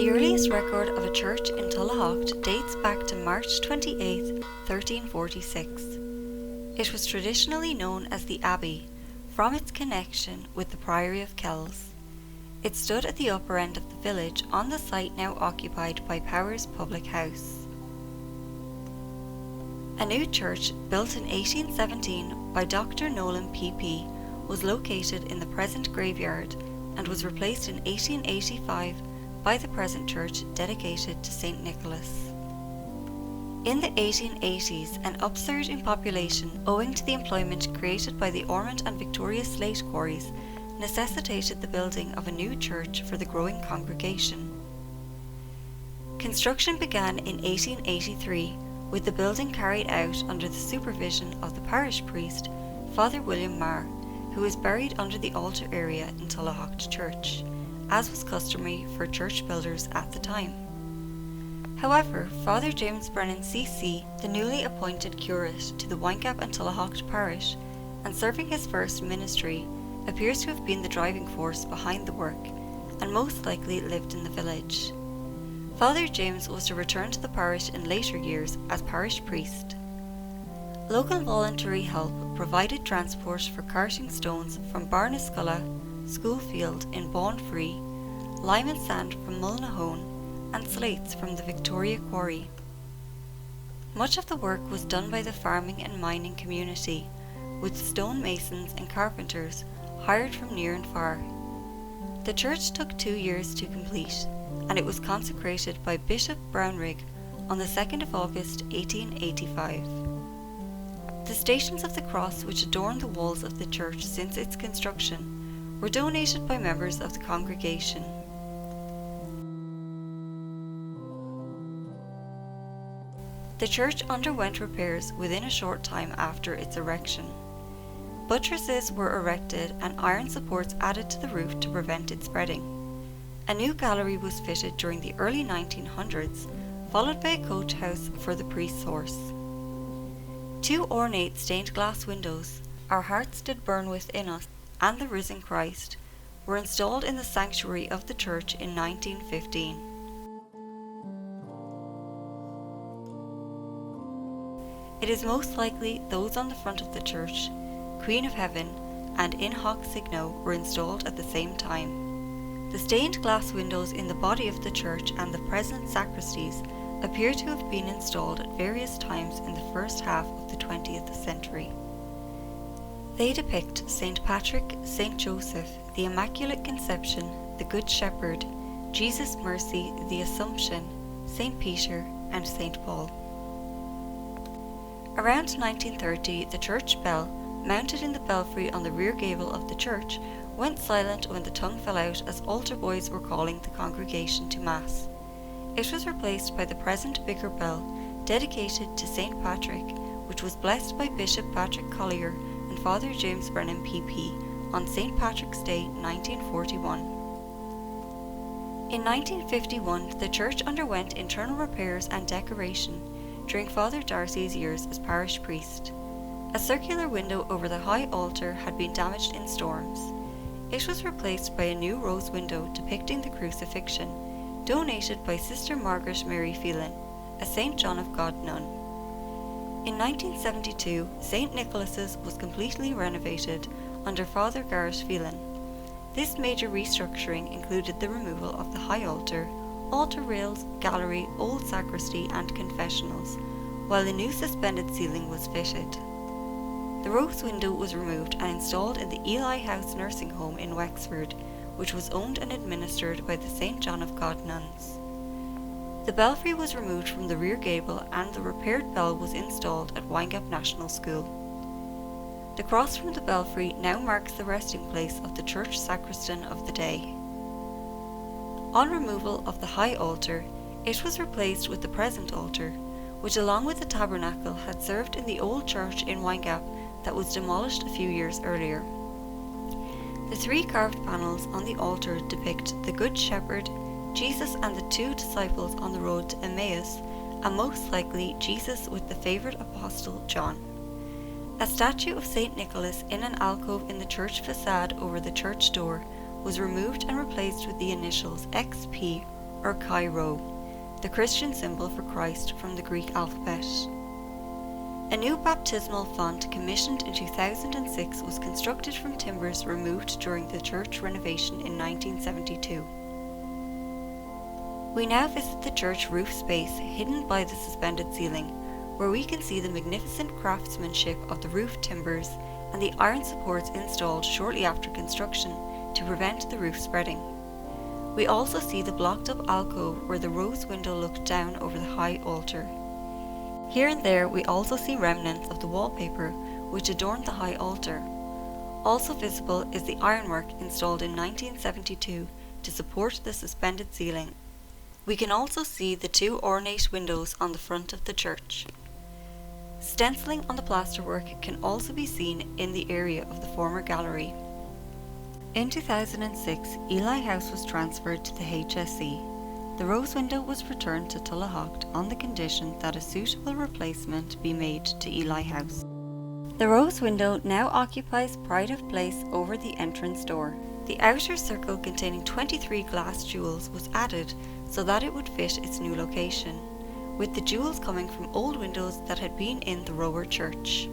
The earliest record of a church in Tullahought dates back to March 28, 1346. It was traditionally known as the Abbey, from its connection with the Priory of Kells. It stood at the upper end of the village on the site now occupied by Power's public house. A new church, built in 1817 by Dr. Nolan PP, was located in the present graveyard and was replaced in 1885 by the present church dedicated to St. Nicholas. In the 1880s, an upsurge in population owing to the employment created by the Ormond and Victoria slate quarries necessitated the building of a new church for the growing congregation. Construction began in 1883, with the building carried out under the supervision of the parish priest, Father William Marr, who was buried under the altar area in Tullahought Church, as was customary for church builders at the time. However, Father James Brennan CC, the newly appointed curate to the Windgap and Tullahought parish, and serving his first ministry, appears to have been the driving force behind the work, and most likely lived in the village. Father James was to return to the parish in later years as parish priest. Local voluntary help provided transport for carting stones from Barnasculla, Schoolfield in Bawnfree, lime and sand from Mulnahone, and slates from the Victoria Quarry. Much of the work was done by the farming and mining community, with stonemasons and carpenters hired from near and far. The church took 2 years to complete, and it was consecrated by Bishop Brownrigg on the 2nd of August 1885. The Stations of the Cross which adorn the walls of the church since its construction were donated by members of the congregation. The church underwent repairs within a short time after its erection. Buttresses were erected and iron supports added to the roof to prevent it spreading. A new gallery was fitted during the early 1900s, followed by a coach house for the priest's horse. 2 ornate stained glass windows, Our Hearts Did Burn Within Us and the Risen Christ, were installed in the sanctuary of the church in 1915. It is most likely those on the front of the church, Queen of Heaven and In Hoc Signo, were installed at the same time. The stained glass windows in the body of the church and the present sacristies appear to have been installed at various times in the first half of the 20th century. They depict St. Patrick, St. Joseph, the Immaculate Conception, the Good Shepherd, Jesus' Mercy, the Assumption, St. Peter, and St. Paul. Around 1930, the church bell, mounted in the belfry on the rear gable of the church, went silent when the tongue fell out as altar boys were calling the congregation to Mass. It was replaced by the present vicar bell, dedicated to St. Patrick, which was blessed by Bishop Patrick Collier and Father James Brennan PP on St. Patrick's Day 1941. In 1951, the church underwent internal repairs and decoration during Father Darcy's years as parish priest. A circular window over the high altar had been damaged in storms. It was replaced by a new rose window depicting the crucifixion, donated by Sister Margaret Mary Phelan, a St. John of God nun. In 1972, St. Nicholas's was completely renovated under Father Garrett Phelan. This major restructuring included the removal of the high altar, altar rails, gallery, old sacristy and confessionals, while the new suspended ceiling was fitted. The rose window was removed and installed in the Eli House nursing home in Wexford, which was owned and administered by the St. John of God nuns. The belfry was removed from the rear gable and the repaired bell was installed at Windgap National School. The cross from the belfry now marks the resting place of the church sacristan of the day. On removal of the high altar, it was replaced with the present altar, which along with the tabernacle had served in the old church in Windgap that was demolished a few years earlier. The 3 carved panels on the altar depict the Good Shepherd, Jesus and the 2 disciples on the road to Emmaus, and most likely Jesus with the favourite apostle John. A statue of St. Nicholas in an alcove in the church facade over the church door was removed and replaced with the initials XP, or Chi Rho, the Christian symbol for Christ from the Greek alphabet. A new baptismal font commissioned in 2006 was constructed from timbers removed during the church renovation in 1972. We now visit the church roof space hidden by the suspended ceiling, where we can see the magnificent craftsmanship of the roof timbers and the iron supports installed shortly after construction to prevent the roof spreading. We also see the blocked up alcove where the rose window looked down over the high altar. Here and there we also see remnants of the wallpaper which adorned the high altar. Also visible is the ironwork installed in 1972 to support the suspended ceiling. We can also see the two ornate windows on the front of the church. Stenciling on the plasterwork can also be seen in the area of the former gallery. In 2006, Ely House was transferred to the HSC. The rose window was returned to Tullahought on the condition that a suitable replacement be made to Ely House. The rose window now occupies pride of place over the entrance door. The outer circle containing 23 glass jewels was added so that it would fit its new location, with the jewels coming from old windows that had been in the Rower Church.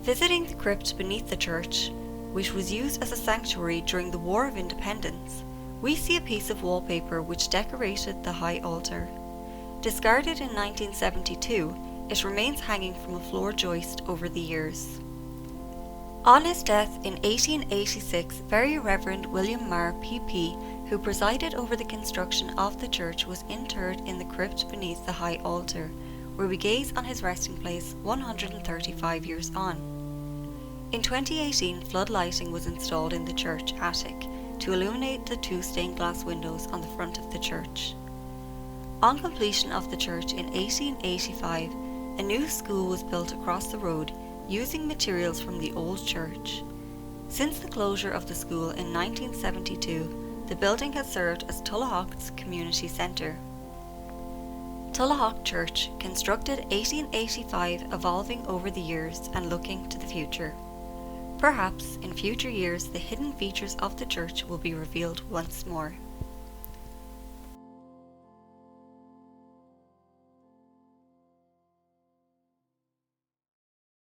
Visiting the crypt beneath the church, which was used as a sanctuary during the War of Independence, we see a piece of wallpaper which decorated the high altar. Discarded in 1972, it remains hanging from a floor joist over the years. On his death in 1886, Very Reverend William Marr PP, who presided over the construction of the church, was interred in the crypt beneath the high altar, where we gaze on his resting place 135 years on. In 2018, flood lighting was installed in the church attic to illuminate the two stained glass windows on the front of the church. On completion of the church in 1885, a new school was built across the road using materials from the old church. Since the closure of the school in 1972, the building has served as Tullahought's community centre. Tullahought Church, constructed 1885, evolving over the years and looking to the future. Perhaps in future years the hidden features of the church will be revealed once more.